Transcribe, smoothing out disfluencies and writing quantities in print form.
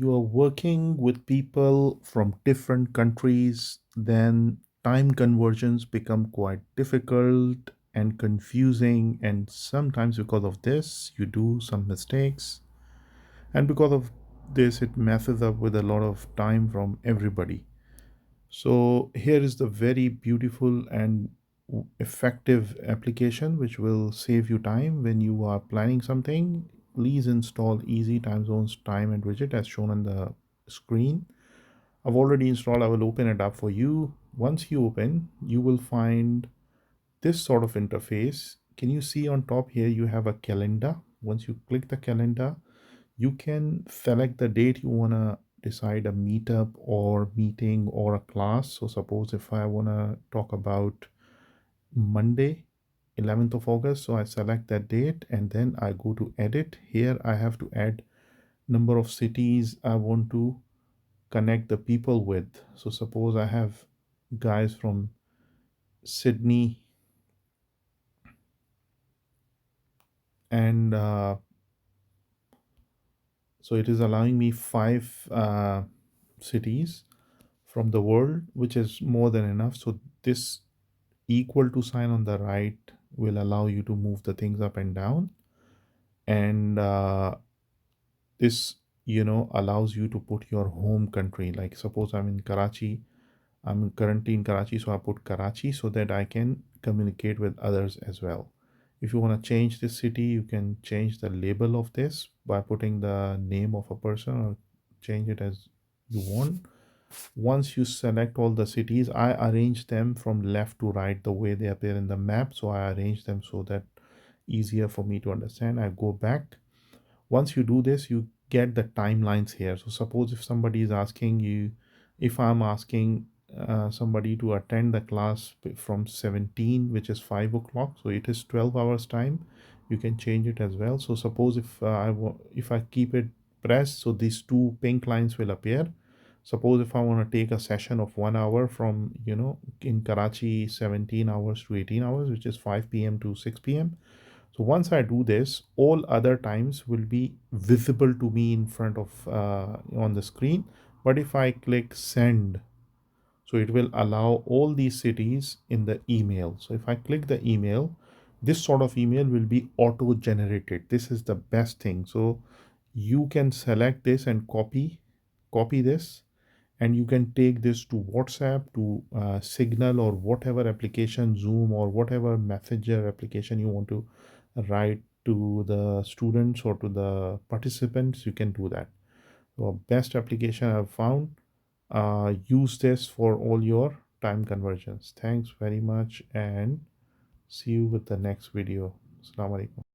you are working with people from different countries, then time conversions become quite difficult and confusing. And sometimes, because of this, you do some mistakes. And because of this, it messes up with a lot of time from everybody. So, here is the very beautiful and effective application which will save you time when you are planning something. Please install Easy Time Zones Time and Widget as shown on the screen. I've already installed. I will open it up for you. Once you open, you will find this sort of interface. Can you see on top here you have a calendar? Once you click the calendar, you can select the date you want to decide a meetup or meeting or a class. So suppose if I want to talk about Monday 11th of August, so I select that date and then I go to edit. Here I have to add number of cities I want to connect the people with. So suppose I have guys from Sydney and so it is allowing me five cities from the world, which is more than enough. So this equal to sign on the right will allow you to move the things up and down, and this allows you to put your home country. Like suppose I'm in Karachi, I'm currently in Karachi, so I put Karachi so that I can communicate with others as well. If you want to change this city, you can change the label of this by putting the name of a person or change it as you want. Once you select all the cities, I arrange them from left to right the way they appear in the map. So I arrange them so that easier for me to understand. I go back. Once you do this, you get the timelines here. So suppose if somebody is asking you, if I'm asking somebody to attend the class from 17, which is 5 o'clock, so it is 12 hours time, you can change it as well. So suppose if I keep it pressed, so these two pink lines will appear. Suppose if I want to take a session of 1 hour from in Karachi, 17 hours to 18 hours, which is 5 p.m. to 6 p.m. So once I do this, all other times will be visible to me in front of on the screen. But if I click send, so it will allow all these cities in the email. So if I click the email, this sort of email will be auto generated. This is the best thing. So you can select this and copy this, and you can take this to WhatsApp, to Signal, or whatever application, Zoom, or whatever messenger application you want to write to the students or to the participants. You can do that. So best application I've found. Use this for all your time conversions. Thanks very much, and see you with the next video. Assalamu alaikum.